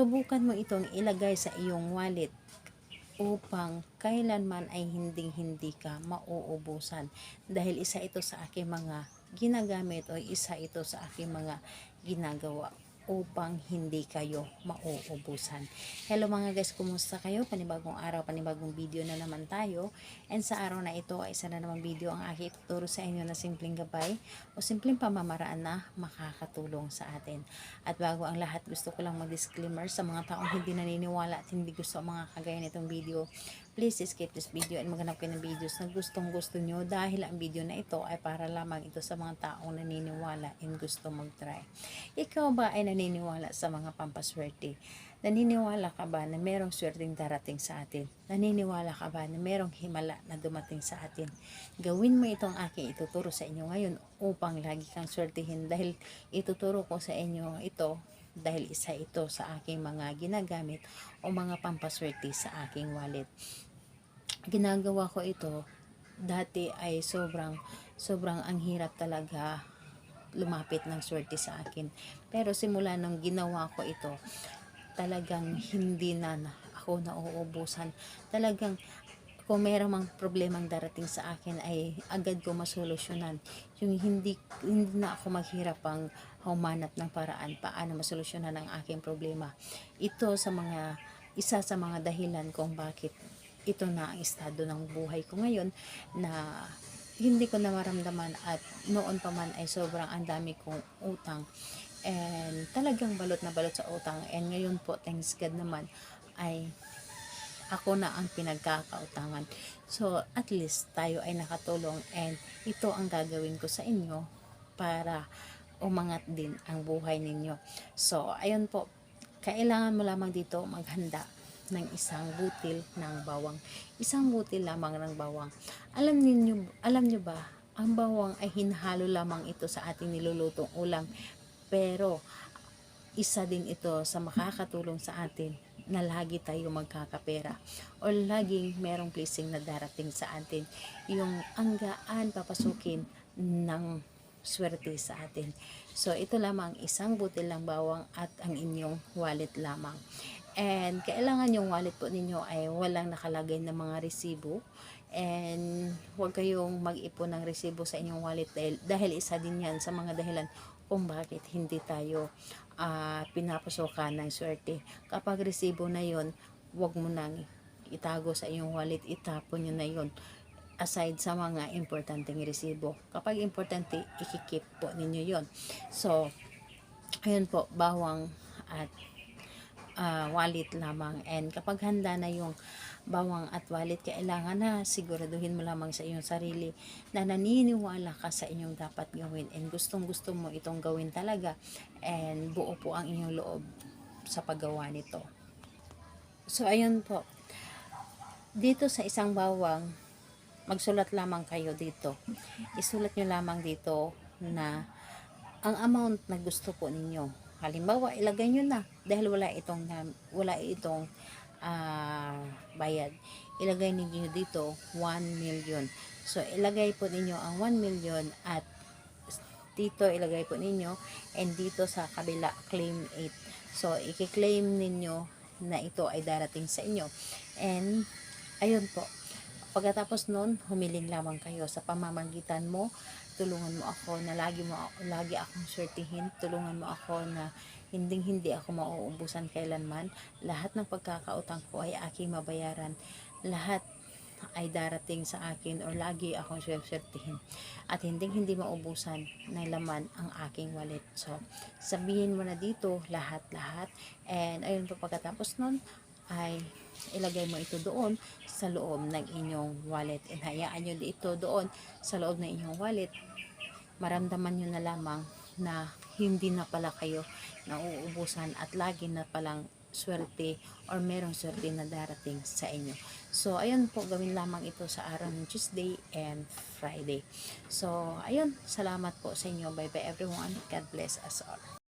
subukan mo itong ilagay sa iyong wallet upang kailanman ay hindi ka mauubusan, dahil isa ito sa aking mga ginagamit o isa ito sa aking mga ginagawa upang hindi kayo mauubusan. Hello mga guys, kumusta kayo? Panibagong araw, panibagong video na naman tayo. And sa araw na ito ay isa na namang video ang aking ituturo sa inyo na simpleng gabay o simpleng pamamaraan na makakatulong sa atin. At bago ang lahat, gusto ko lang mag-disclaimer sa mga taong hindi naniniwala at hindi gusto ang mga kagaya nitong video. Please skip this video and maghanap kayo ng videos na gustong gusto nyo, dahil ang video na ito ay para lamang ito sa mga taong naniniwala and gusto mag-try. Ikaw ba ay naniniwala sa mga pampaswerte? Naniniwala ka ba na merong swerteng darating sa atin? Naniniwala ka ba na merong himala na dumating sa atin? Gawin mo itong aking ituturo sa inyo ngayon upang lagi kang swertihin, dahil ituturo ko sa inyo ito dahil isa ito sa aking mga ginagamit o mga pampaswerte sa aking wallet. Ginagawa ko ito dati ay sobrang ang hirap talaga lumapit ng swerte sa akin, pero simula nung ginawa ko ito, talagang hindi na ako nauubusan. Talagang kung mayroong mang problemang darating sa akin ay agad ko masolusyonan. Yung hindi na ako maghirap pang humanap ng paraan paano masolusyonan ang aking problema. Ito isa sa mga dahilan kung bakit ito na ang estado ng buhay ko ngayon, na hindi ko na maramdaman, at noon pa man ay sobrang ang dami kong utang and talagang balot na balot sa utang. And ngayon po, thanks God naman, ay ako na ang pinagkakautangan. So at least tayo ay nakatulong, and ito ang gagawin ko sa inyo para umangat din ang buhay ninyo. So ayun po, kailangan mo lamang dito maghanda ng isang butil ng bawang. Isang butil lamang ng bawang. Alam niyo ba, ang bawang ay hinahalo lamang ito sa ating nilulutong ulam, pero isa din ito sa makakatulong sa atin na lagi tayo magkakapera o laging merong blessing na darating sa atin. Yung anggaan papasukin ng swerte sa atin. So ito lamang, isang butil ng bawang at ang inyong wallet lamang. And kailangan yung wallet po ninyo ay walang nakalagay na mga resibo, and huwag kayong mag-ipon ng resibo sa inyong wallet, dahil isa din yan sa mga dahilan kung bakit hindi tayo pinapasokan ng swerte. Kapag resibo na yon, huwag mo nang itago sa iyong wallet, itapon nyo na yon, aside sa mga importanteng resibo. Kapag importante, ikikip po ninyo yon. So ayun po, bawang at wallet lamang. And kapag handa na yung bawang at wallet, kailangan na siguraduhin mo lamang sa iyong sarili na naniniwala ka sa inyong dapat gawin, and gustong gusto mo itong gawin talaga, and buo po ang inyong loob sa paggawa nito. So ayun po, dito sa isang bawang, magsulat lamang kayo dito. Isulat nyo lamang dito na ang amount na gusto po ninyo. Halimbawa, ilagay nyo na, dahil wala itong bayad. Ilagay ninyo dito 1 million. So ilagay po ninyo ang 1 million, at dito ilagay po ninyo, and dito sa kabila claim 8. So i-claim ninyo na ito ay darating sa inyo. And ayun po, pagkatapos nun, humiling lamang kayo sa pamamagitan mo. Tulungan mo ako na lagi akong swertihin. Tulungan mo ako na hindi ako mauubusan kailanman. Lahat ng pagkakautang ko ay aking mabayaran. Lahat ay darating sa akin, or lagi akong swertihin. At hindi maubusan ng laman ang aking wallet. So sabihin mo na dito lahat. And ayun po, pagkatapos nun ay ilagay mo ito doon sa loob ng inyong wallet, and hayaan nyo dito doon sa loob ng inyong wallet. Maramdaman nyo na lamang na hindi na pala kayo nauubusan, at lagi na palang swerte or merong swerte na darating sa inyo. So ayun po, gawin lamang ito sa araw ng Tuesday and Friday. So ayun, salamat po sa inyo. Bye bye everyone. God bless us all.